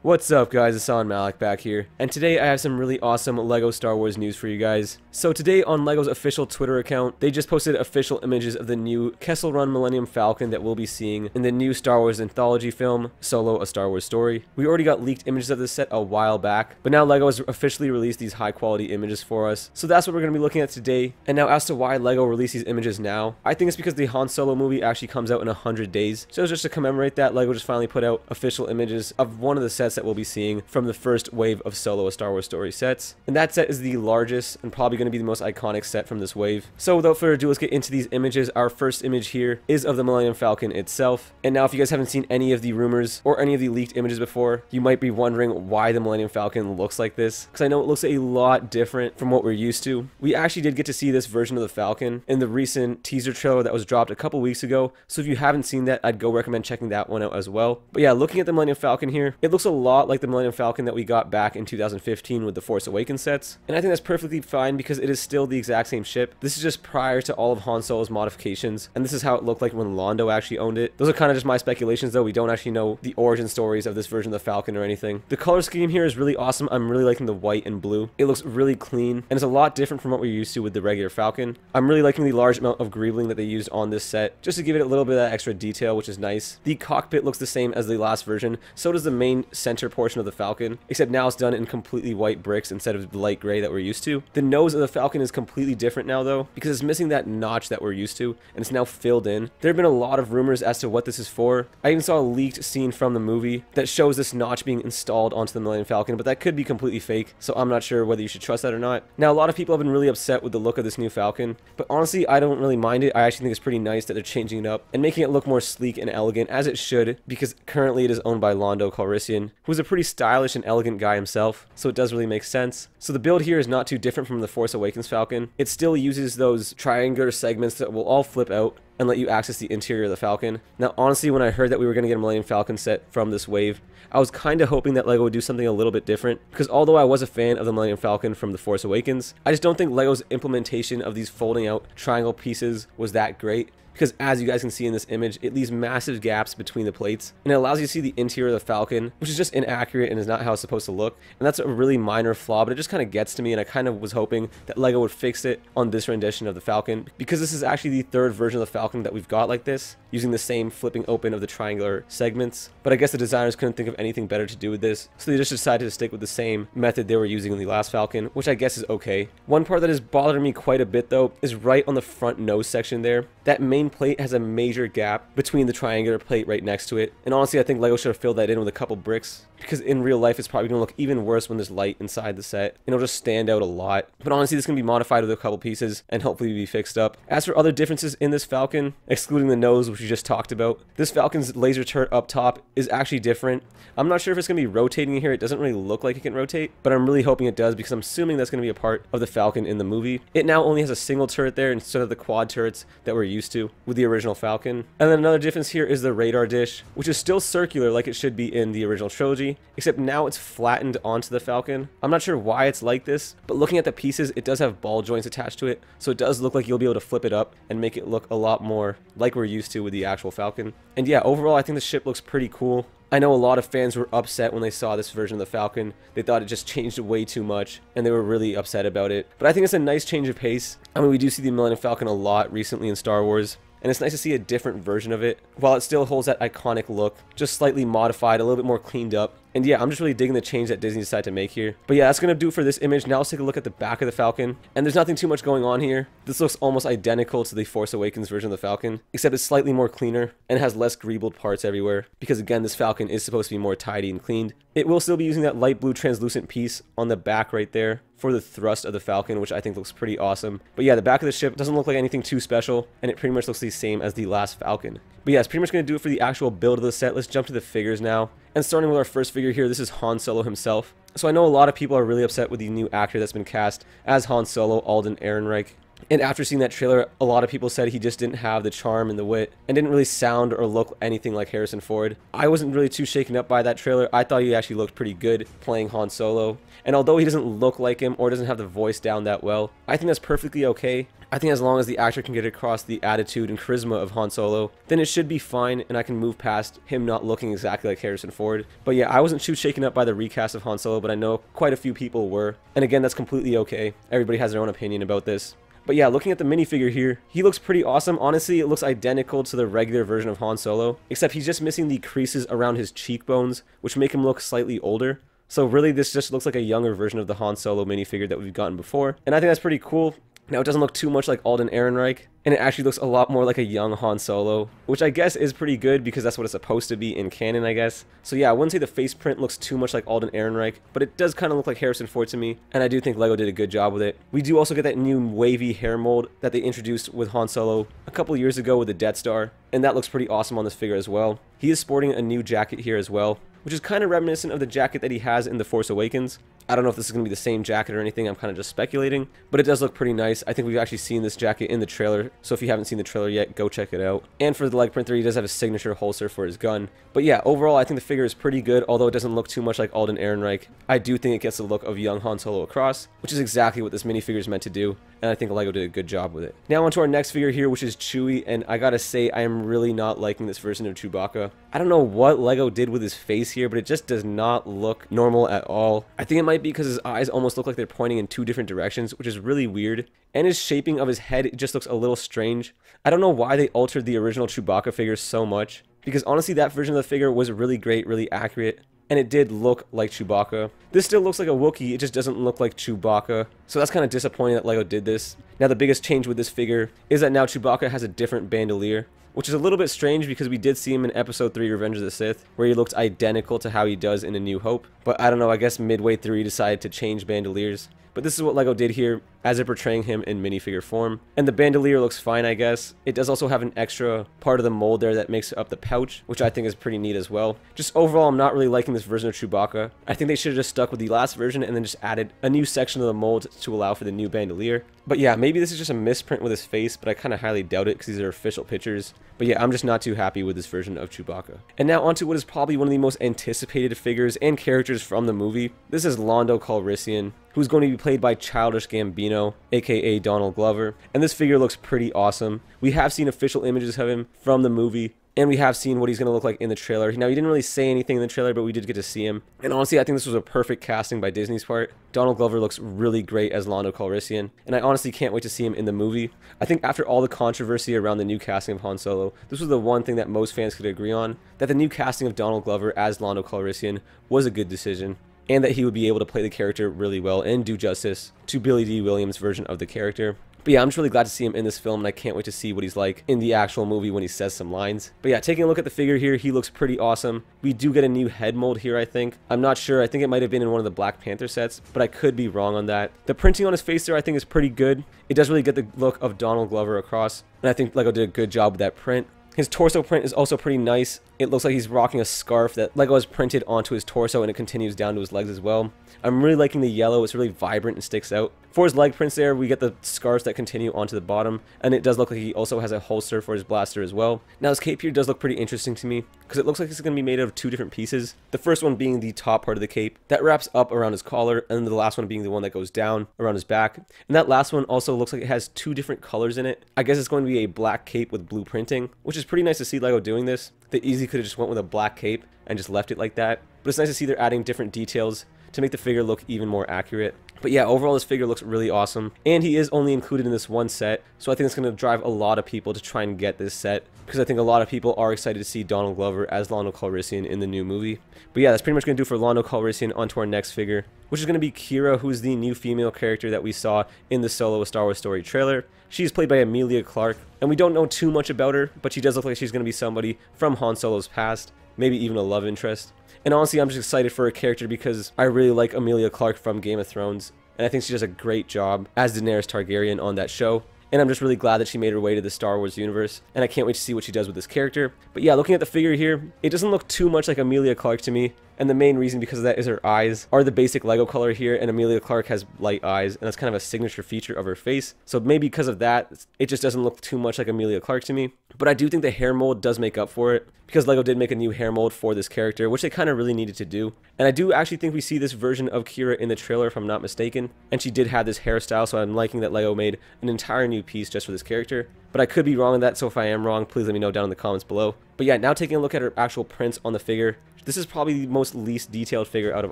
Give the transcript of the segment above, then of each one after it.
What's up guys, it's Malik back here, and today I have some really awesome LEGO Star Wars news for you guys. So today on LEGO's official Twitter account, they just posted official images of the new Kessel Run Millennium Falcon that we'll be seeing in the new Star Wars anthology film, Solo: A Star Wars Story. We already got leaked images of this set a while back, but now LEGO has officially released these high quality images for us. So that's what we're going to be looking at today. And now as to why LEGO released these images now, I think it's because the Han Solo movie actually comes out in 100 days. So just to commemorate that, LEGO just finally put out official images of one of the sets that we'll be seeing from the first wave of Solo: A Star Wars Story sets. And that set is the largest and probably going to be the most iconic set from this wave. So without further ado, let's get into these images. Our first image here is of the Millennium Falcon itself. And now if you guys haven't seen any of the rumors or any of the leaked images before, you might be wondering why the Millennium Falcon looks like this, because I know it looks a lot different from what we're used to. We actually did get to see this version of the Falcon in the recent teaser trailer that was dropped a couple weeks ago. So if you haven't seen that, I'd go recommend checking that one out as well. But yeah, looking at the Millennium Falcon here, it looks a lot like the Millennium Falcon that we got back in 2015 with the Force Awakens sets. And I think that's perfectly fine because it is still the exact same ship. This is just prior to all of Han Solo's modifications, and this is how it looked like when Londo actually owned it. Those are kind of just my speculations though. We don't actually know the origin stories of this version of the Falcon or anything. The color scheme here is really awesome. I'm really liking the white and blue. It looks really clean, and it's a lot different from what we're used to with the regular Falcon. I'm really liking the large amount of greebling that they used on this set, just to give it a little bit of that extra detail, which is nice. The cockpit looks the same as the last version, so does the main center portion of the Falcon, except now it's done in completely white bricks instead of the light gray that we're used to. The nose of the Falcon is completely different now though, because it's missing that notch that we're used to, and it's now filled in. There have been a lot of rumors as to what this is for. I even saw a leaked scene from the movie that shows this notch being installed onto the Millennium Falcon, but that could be completely fake, so I'm not sure whether you should trust that or not. Now, a lot of people have been really upset with the look of this new Falcon, but honestly, I don't really mind it. I actually think it's pretty nice that they're changing it up and making it look more sleek and elegant, as it should, because currently it is owned by Londo Calrissian, who's a pretty stylish and elegant guy himself, so it does really make sense. So the build here is not too different from the Force Awakens Falcon. It still uses those triangular segments that will all flip out and let you access the interior of the Falcon. Now, honestly, when I heard that we were going to get a Millennium Falcon set from this wave, I was kind of hoping that LEGO would do something a little bit different, because although I was a fan of the Millennium Falcon from The Force Awakens, I just don't think LEGO's implementation of these folding out triangle pieces was that great. Because as you guys can see in this image, it leaves massive gaps between the plates, and it allows you to see the interior of the Falcon, which is just inaccurate and is not how it's supposed to look. And that's a really minor flaw, but it just kind of gets to me, and I kind of was hoping that LEGO would fix it on this rendition of the Falcon, because this is actually the third version of the Falcon that we've got like this, using the same flipping open of the triangular segments. But I guess the designers couldn't think of anything better to do with this, so they just decided to stick with the same method they were using in the last Falcon, which I guess is okay. One part that is bothering me quite a bit though is right on the front nose section there. That main plate has a major gap between the triangular plate right next to it, and honestly I think LEGO should have filled that in with a couple bricks, because in real life it's probably going to look even worse when there's light inside the set, and it'll just stand out a lot. But honestly, this can be modified with a couple pieces and hopefully be fixed up. As for other differences in this Falcon, excluding the nose, which we just talked about, this Falcon's laser turret up top is actually different. I'm not sure if it's going to be rotating here. It doesn't really look like it can rotate, but I'm really hoping it does, because I'm assuming that's going to be a part of the Falcon in the movie. It now only has a single turret there instead of the quad turrets that we're used to with the original Falcon. And then another difference here is the radar dish, which is still circular like it should be in the original trilogy, except now it's flattened onto the Falcon. I'm not sure why it's like this, but looking at the pieces, it does have ball joints attached to it, so it does look like you'll be able to flip it up and make it look a lot more like we're used to with the actual Falcon. And yeah, overall I think the ship looks pretty cool. I know a lot of fans were upset when they saw this version of the Falcon. They thought it just changed way too much, and they were really upset about it. But I think it's a nice change of pace. I mean, we do see the Millennium Falcon a lot recently in Star Wars, and it's nice to see a different version of it, while it still holds that iconic look, just slightly modified, a little bit more cleaned up. And yeah, I'm just really digging the change that Disney decided to make here. But yeah, that's going to do it for this image. Now let's take a look at the back of the Falcon. And there's nothing too much going on here. This looks almost identical to the Force Awakens version of the Falcon, except it's slightly more cleaner and has less greebled parts everywhere, because again, this Falcon is supposed to be more tidy and cleaned. It will still be using that light blue translucent piece on the back right there for the thrust of the Falcon, which I think looks pretty awesome. But yeah, the back of the ship doesn't look like anything too special, and it pretty much looks the same as the last Falcon. But yeah, it's pretty much going to do it for the actual build of the set. Let's jump to the figures now. And starting with our first figure here, this is Han Solo himself. So I know a lot of people are really upset with the new actor that's been cast as Han Solo, Alden Ehrenreich. And after seeing that trailer, a lot of people said he just didn't have the charm and the wit, and didn't really sound or look anything like Harrison Ford. I wasn't really too shaken up by that trailer. I thought he actually looked pretty good playing Han Solo. And although he doesn't look like him or doesn't have the voice down that well, I think that's perfectly okay. I think as long as the actor can get across the attitude and charisma of Han Solo, then it should be fine, and I can move past him not looking exactly like Harrison Ford. But yeah, I wasn't too shaken up by the recast of Han Solo, but I know quite a few people were. And again, that's completely okay. Everybody has their own opinion about this. But yeah, looking at the minifigure here, he looks pretty awesome. Honestly, it looks identical to the regular version of Han Solo, except he's just missing the creases around his cheekbones, which make him look slightly older. So really, this just looks like a younger version of the Han Solo minifigure that we've gotten before. And I think that's pretty cool. Now, it doesn't look too much like Alden Ehrenreich, and it actually looks a lot more like a young Han Solo, which I guess is pretty good because that's what it's supposed to be in canon, I guess. So yeah, I wouldn't say the face print looks too much like Alden Ehrenreich, but it does kind of look like Harrison Ford to me, and I do think LEGO did a good job with it. We do also get that new wavy hair mold that they introduced with Han Solo a couple years ago with the Death Star, and that looks pretty awesome on this figure as well. He is sporting a new jacket here as well, which is kind of reminiscent of the jacket that he has in The Force Awakens. I don't know if this is going to be the same jacket or anything, I'm kind of just speculating, but it does look pretty nice. I think we've actually seen this jacket in the trailer, so if you haven't seen the trailer yet, go check it out. And for the leg print there, he does have a signature holster for his gun. But yeah, overall, I think the figure is pretty good, although it doesn't look too much like Alden Ehrenreich. I do think it gets the look of young Han Solo across, which is exactly what this minifigure is meant to do, and I think LEGO did a good job with it. Now onto our next figure here, which is Chewie, and I gotta say, I am really not liking this version of Chewbacca. I don't know what LEGO did with his face here, but it just does not look normal at all. I think it might be because his eyes almost look like they're pointing in two different directions, which is really weird. And his shaping of his head, it just looks a little strange. I don't know why they altered the original Chewbacca figure so much, because honestly that version of the figure was really great, really accurate, and it did look like Chewbacca. This still looks like a Wookiee, it just doesn't look like Chewbacca, so that's kind of disappointing that LEGO did this. Now the biggest change with this figure is that now Chewbacca has a different bandolier, which is a little bit strange because we did see him in Episode 3 Revenge of the Sith, where he looked identical to how he does in A New Hope. But I don't know, I guess midway through he decided to change bandoliers. But this is what LEGO did here, as they're portraying him in minifigure form. And the bandolier looks fine, I guess. It does also have an extra part of the mold there that makes up the pouch, which I think is pretty neat as well. Just overall, I'm not really liking this version of Chewbacca. I think they should have just stuck with the last version and then just added a new section of the mold to allow for the new bandolier. But yeah, maybe this is just a misprint with his face, but I kind of highly doubt it because these are official pictures. But yeah, I'm just not too happy with this version of Chewbacca. And now onto what is probably one of the most anticipated figures and characters from the movie. This is Lando Calrissian, who's going to be played by Childish Gambino, aka Donald Glover. And this figure looks pretty awesome. We have seen official images of him from the movie, and we have seen what he's going to look like in the trailer. Now, he didn't really say anything in the trailer, but we did get to see him. And honestly, I think this was a perfect casting by Disney's part. Donald Glover looks really great as Lando Calrissian, and I honestly can't wait to see him in the movie. I think after all the controversy around the new casting of Han Solo, this was the one thing that most fans could agree on, that the new casting of Donald Glover as Lando Calrissian was a good decision, and that he would be able to play the character really well and do justice to Billy D. Williams' version of the character. But yeah, I'm just really glad to see him in this film, and I can't wait to see what he's like in the actual movie when he says some lines. But yeah, taking a look at the figure here, he looks pretty awesome. We do get a new head mold here, I think. I'm not sure. I think it might have been in one of the Black Panther sets, but I could be wrong on that. The printing on his face there, I think, is pretty good. It does really get the look of Donald Glover across, and I think LEGO did a good job with that print. His torso print is also pretty nice. It looks like he's rocking a scarf that LEGO has printed onto his torso, and it continues down to his legs as well. I'm really liking the yellow. It's really vibrant and sticks out. For his leg prints there, we get the scarves that continue onto the bottom, and it does look like he also has a holster for his blaster as well. Now, his cape here does look pretty interesting to me, because it looks like it's going to be made out of two different pieces. The first one being the top part of the cape that wraps up around his collar, and then the last one being the one that goes down around his back. And that last one also looks like it has two different colors in it. I guess it's going to be a black cape with blue printing, which is pretty nice to see LEGO doing this. They easily could have just went with a black cape and just left it like that, but it's nice to see they're adding different details to make the figure look even more accurate. But yeah, overall this figure looks really awesome, and he is only included in this one set, so I think it's going to drive a lot of people to try and get this set, because I think a lot of people are excited to see Donald Glover as Lando Calrissian in the new movie. But yeah, that's pretty much going to do for Lando Calrissian. Onto our next figure, which is going to be Kira, who's the new female character that we saw in the Solo: A Star Wars Story trailer. She's played by Emilia Clarke, and we don't know too much about her, but she does look like she's going to be somebody from Han Solo's past, maybe even a love interest. And honestly, I'm just excited for her character because I really like Emilia Clarke from Game of Thrones, and I think she does a great job as Daenerys Targaryen on that show. And I'm just really glad that she made her way to the Star Wars universe, and I can't wait to see what she does with this character. But yeah, looking at the figure here, it doesn't look too much like Emilia Clarke to me. and the main reason because of that is her eyes are the basic Lego color here, and Emilia Clarke has light eyes, and that's kind of a signature feature of her face. So maybe because of that, it just doesn't look too much like Emilia Clarke to me. But I do think the hair mold does make up for it, because Lego did make a new hair mold for this character, which they kind of really needed to do. And I do actually think we see this version of Kira in the trailer, if I'm not mistaken, and she did have this hairstyle, so I'm liking that Lego made an entire new piece just for this character. But I could be wrong on that, so if I am wrong, please let me know down in the comments below. But yeah, now taking a look at her actual prints on the figure, this is probably the most least detailed figure out of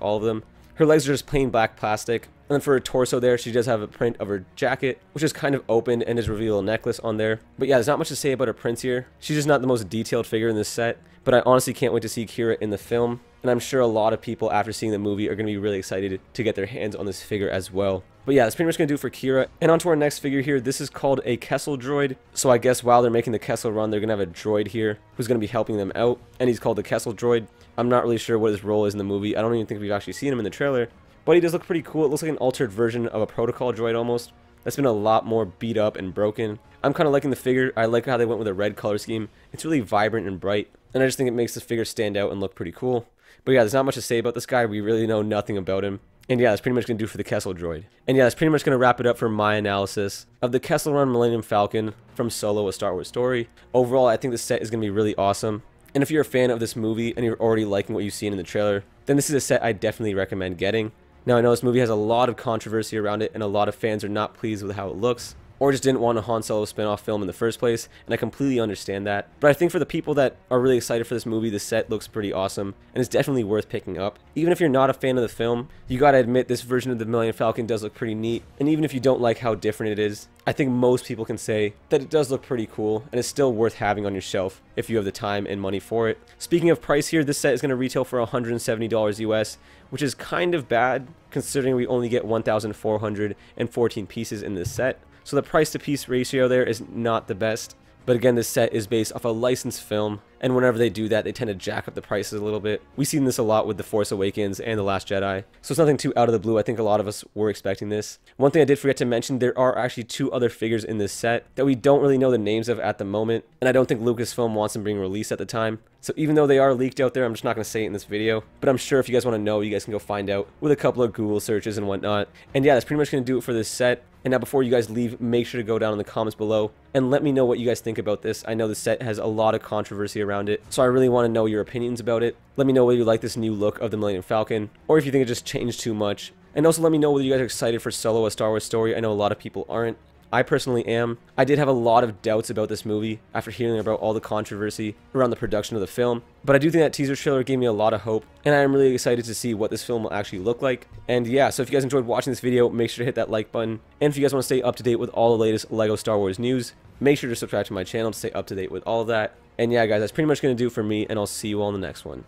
all of them. Her legs are just plain black plastic, and then for her torso there, she does have a print of her jacket, which is kind of open and is reveal a necklace on there. But yeah, there's not much to say about her prints here. She's just not the most detailed figure in this set, but I honestly can't wait to see Kira in the film, and I'm sure a lot of people after seeing the movie are going to be really excited to get their hands on this figure as well. But yeah, that's pretty much going to do for Kira. And on to our next figure here. This is called a Kessel droid. So I guess while they're making the Kessel run, they're going to have a droid here who's going to be helping them out, and he's called the Kessel droid. I'm not really sure what his role is in the movie. I don't even think we've actually seen him in the trailer, but he does look pretty cool. It looks like an altered version of a protocol droid almost. That's been a lot more beat up and broken. I'm kind of liking the figure. I like how they went with a red color scheme. It's really vibrant and bright, and I just think it makes the figure stand out and look pretty cool. But yeah, there's not much to say about this guy. We really know nothing about him. And yeah, that's pretty much going to do for the Kessel droid. And yeah, that's pretty much going to wrap it up for my analysis of the Kessel Run Millennium Falcon from Solo: A Star Wars Story. Overall, I think the set is going to be really awesome. And if you're a fan of this movie and you're already liking what you've seen in the trailer, then this is a set I definitely recommend getting. Now, I know this movie has a lot of controversy around it, and a lot of fans are not pleased with how it looks, or just didn't want a Han Solo spin-off film in the first place, and I completely understand that. But I think for the people that are really excited for this movie, the set looks pretty awesome, and it's definitely worth picking up. Even if you're not a fan of the film, you gotta admit this version of the Millennium Falcon does look pretty neat, and even if you don't like how different it is, I think most people can say that it does look pretty cool, and it's still worth having on your shelf if you have the time and money for it. Speaking of price here, this set is going to retail for $170 US, which is kind of bad considering we only get 1,414 pieces in this set. So the price to piece ratio there is not the best. But again, this set is based off a licensed film, and whenever they do that, they tend to jack up the prices a little bit. We've seen this a lot with The Force Awakens and The Last Jedi, so it's nothing too out of the blue. I think a lot of us were expecting this. One thing I did forget to mention, there are actually 2 other figures in this set that we don't really know the names of at the moment, and I don't think Lucasfilm wants them being released at the time. So even though they are leaked out there, I'm just not going to say it in this video, but I'm sure if you guys want to know, you guys can go find out with a couple of Google searches and whatnot. And yeah, that's pretty much going to do it for this set. And now before you guys leave, make sure to go down in the comments below and let me know what you guys think about this. I know the set has a lot of controversy around it, so I really want to know your opinions about it. Let me know whether you like this new look of the Millennium Falcon, or if you think it just changed too much. And also let me know whether you guys are excited for Solo: A Star Wars Story. I know a lot of people aren't. I personally am. I did have a lot of doubts about this movie after hearing about all the controversy around the production of the film, but I do think that teaser trailer gave me a lot of hope, and I am really excited to see what this film will actually look like. And yeah, so if you guys enjoyed watching this video, make sure to hit that like button, and if you guys want to stay up to date with all the latest LEGO Star Wars news, make sure to subscribe to my channel to stay up to date with all of that. And yeah guys, that's pretty much going to do for me, and I'll see you all in the next one.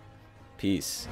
Peace.